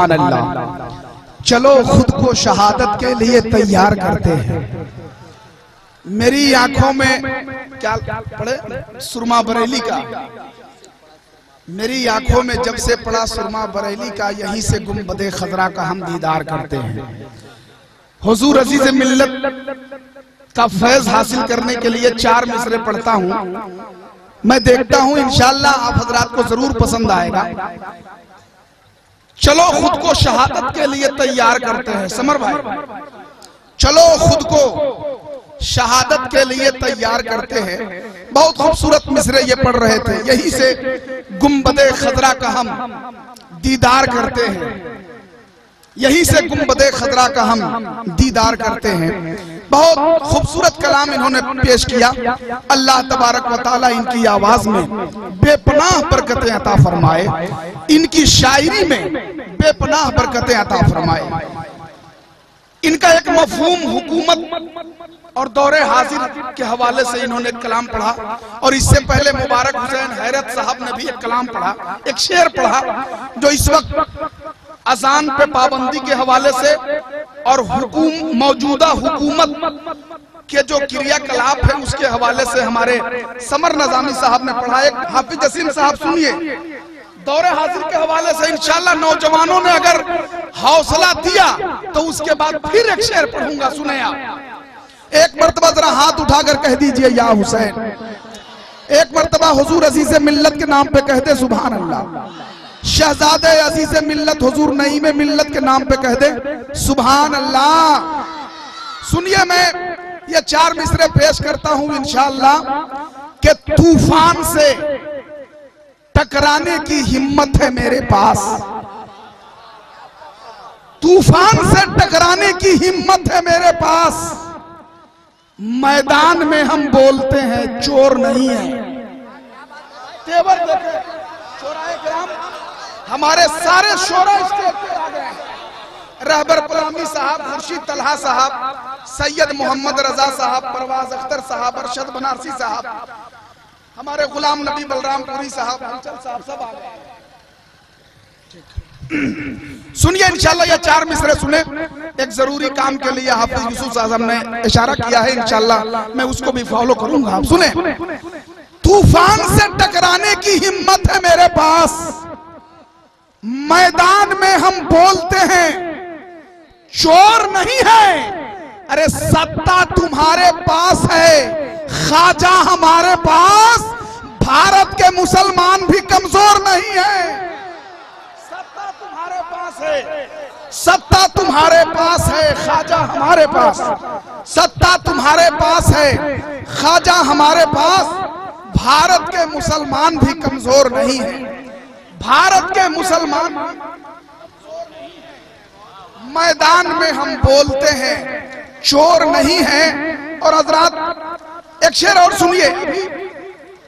अल्लाह। चलो खुद को शहादत के लिए तैयार करते हैं। मेरी आंखों में क्या पड़े सुरमा बरेली का, मेरी आंखों में जब से पड़ा सुरमा बरेली का, यहीं से गुंबदे खजरा का हम दीदार करते हैं। हुजूर अजीज मिल्लत का फैज हासिल करने के लिए 4 मिसरे पढ़ता हूँ। मैं देखता हूँ इंशाअल्लाह आप हजरात को जरूर पसंद आएगा। चलो खुद को शहादत के लिए तैयार करते हैं। समर भाई, चलो खुद को शहादत के लिए तैयार करते हैं। बहुत खूबसूरत मिसरे ये पढ़ रहे थे। यहीं से गुंबदे खजरा का हम दीदार करते हैं, यहीं से गुंबदे खजरा का हम दीदार करते हैं। बहुत खूबसूरत कलाम इन्होंने पेश किया। अल्लाह तबारक व तआला इनकी आवाज में बेपनाह बरकतें अता फरमाए, इनकी शायरी में बेपनाह बरकतें अता फरमाए। इनका एक मफहूम हुकूमत और दौरे हाजिर के हवाले से इन्होंने एक कलाम पढ़ा, और इससे पहले मुबारक हुसैन हैरत साहब ने भी एक कलाम पढ़ा, एक शेर पढ़ा जो इस वक्त अजान पे पाबंदी के हवाले से और मौजूदा हुकूमत के जो क्रियाकलाप है उसके हवाले से हमारे समर नजामी साहब ने पढ़ा। एक हाफिज जसीम साहब सुनिए, दौरे हाजिर के हवाले से इंशाअल्लाह नौजवानों ने अगर हौसला दिया तो उसके बाद फिर एक शेर पढ़ूंगा। सुने आप, एक मर्तबा जरा हाथ उठाकर कह दीजिए या हुसैन। एक मर्तबा हुजूर अजीज मिल्लत के नाम पे कह दे सुभान अल्लाह। शहजादे अजीज मिल्लत हुजूर नईम मिल्लत के नाम पे कह दे सुभान अल्लाह। सुनिए, मैं ये 4 मिसरे पेश करता हूं इंशाअल्लाह कि तूफान से टकराने की हिम्मत है मेरे पास, तूफान से टकराने की हिम्मत है मेरे पास। मैदान में हम बोलते हैं चोर नहीं है। तेवर देखे शोराए किराम, हमारे सारे शोरा स्टेज पे आ गए। रहबर गुलामी साहब, खुर्शीद तलहा साहब, सैयद मोहम्मद रजा साहब, परवाज अख्तर साहब, अरशद बनारसी साहब, हमारे गुलाम नबी बलरामपुरी साहब, हंचल साहब, सब आ गए। सुनिए इंशाअल्लाह ये 4 मिसरे सुने। एक जरूरी काम के लिए हाफिज यूसुफ आजम ने इशारा किया है, इंशाअल्लाह मैं उसको भी फॉलो करूंगा। आप सुने, तूफान से टकराने की हिम्मत है मेरे पास, मैदान में हम बोलते हैं चोर नहीं है। अरे सत्ता तुम्हारे पास है, ख्वाजा हमारे पास, भारत के मुसलमान भी कमजोर नहीं है। सत्ता तुम्हारे पास है, सत्ता तुम्हारे पास है, ख्वाजा हमारे पास, सत्ता तुम्हारे पास है, ख्वाजा हमारे पास, भारत के मुसलमान भी कमजोर नहीं है। भारत के मुसलमान मैदान में हम बोलते हैं चोर नहीं है। और हजरात एक शेर और सुनिए।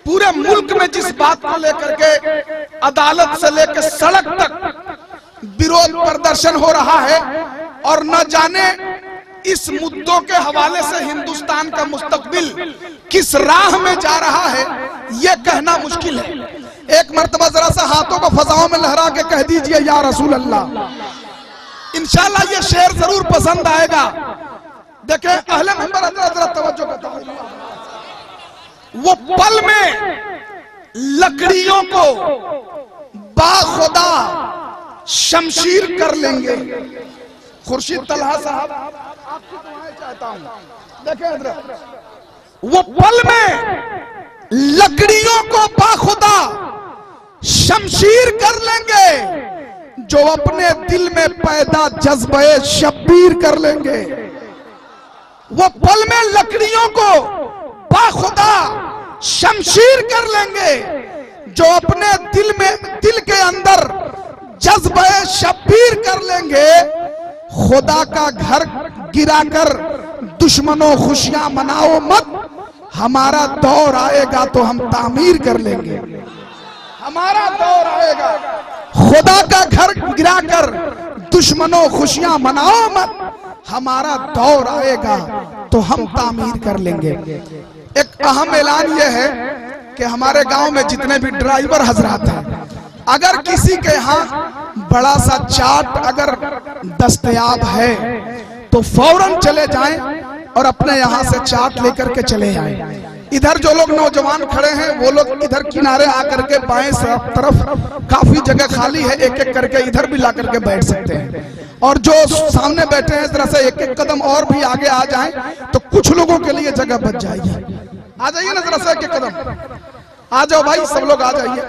पूरे मुल्क में जिस बात को लेकर के अदालत से लेकर सड़क तक विरोध प्रदर्शन हो रहा है, और न जाने इस मुद्दों के हवाले से हिंदुस्तान का मुस्तकबिल किस राह में जा रहा है, यह कहना मुश्किल है। एक मर्तबा जरा सा हाथों को फजाओं में लहरा के कह दीजिए या रसूल अल्लाह। इंशाअल्लाह ये शेर जरूर पसंद आएगा। देखें अहले मेंबर हजरत तवज्जो करता हूं, वो पल में लकड़ियों को बाखुदा शमशीर कर लेंगे। खुर्शीद तलहा साहब आपकी दुआएं चाहता हूं। देखें हजरत, वो पल में लकड़ियों को बाखुदा शमशीर कर लेंगे, जो अपने दिल में पैदा जज्बे शब्बीर कर लेंगे। वो पल में लकड़ियों को बाखुदा शमशीर कर लेंगे, जो अपने दिल के अंदर जज्बे शब्बीर कर लेंगे। खुदा का घर गिराकर दुश्मनों खुशियां मनाओ मत, हमारा दौर आएगा तो हम तामीर कर लेंगे। हमारा दौर आएगा, खुदा का घर गिराकर दुश्मनों खुशियां मनाओ मत, हमारा दौर आएगा तो हम तामीर कर लेंगे। एक अहम ऐलान यह है कि हमारे गांव में जितने भी ड्राइवर हजरात हैं, अगर किसी के यहाँ बड़ा सा चाट अगर दस्तयाब है तो फौरन चले जाएं और अपने यहाँ से चाट लेकर के चले आए। इधर जो लोग नौजवान खड़े हैं वो लोग इधर किनारे आकर के बाएं तरफ काफी जगह खाली है, एक एक करके इधर भी ला करके बैठ सकते हैं। और जो सामने बैठे हैं जरा सा एक एक कदम और भी आगे आ जाएं तो कुछ लोगों के लिए जगह बच जाएगी। आ जाइए ना जरा सा एक एक कदम, आ जाओ भाई, सब लोग आ जाइए।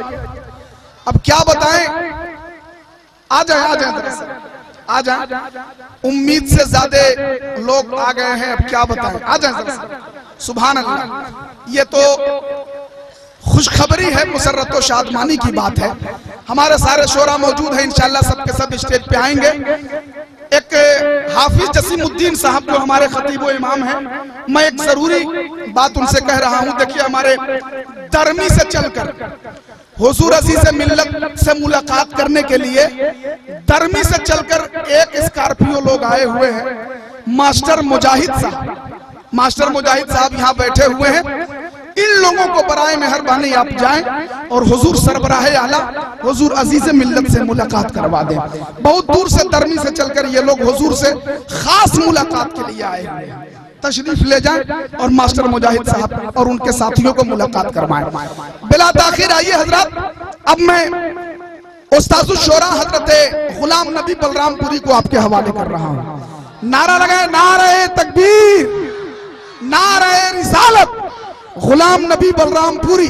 अब क्या बताएं, आ जाए जरा सा आ जाए। उम्मीद से ज्यादा लोग आ गए हैं, अब क्या बताएं, आ जाए जरा सा। सुभान अल्लाह, ये तो खुशखबरी है, मुसर्रत व शादमानी की बात है। हमारे सारे शोरा मौजूद हैं, इंशाअल्लाह सबके सब स्टेज पे आएंगे। एक हाफिज जसीमुद्दीन साहब जो हमारे खतीब व इमाम हैं, मैं एक जरूरी बात उनसे कह रहा हूं। देखिए, हमारे दरमी से चलकर हुजूर अजीज से मिल्लत से मुलाकात करने के लिए दरमी से चलकर एक स्कॉर्पियो लोग आए हुए हैं। मास्टर मुजाहिद साहब यहाँ बैठे हुए हैं। इन लोगों को बराए मेहरबानी आप जाएं और हुजूर सरबराह आला हुजूर अजीज मिल्लत से मुलाकात करवा दें। बहुत दूर से दरमी से चलकर ये लोग हुजूर से खास मुलाकात के लिए आए हुए हैं। तशरीफ ले जाएं और मास्टर मुजाहिद साहब और उनके साथियों को मुलाकात करवाएं। बिला ताखिर आइए हजरत, अब मैं उस्तादुल शोरा हजरत गुलाम नबी बलरामपुरी को आपके हवाले कर रहा हूं। नारा लगाए, नारे तकबीर, नारे रिसालत, गुलाम नबी बलरामपुरी।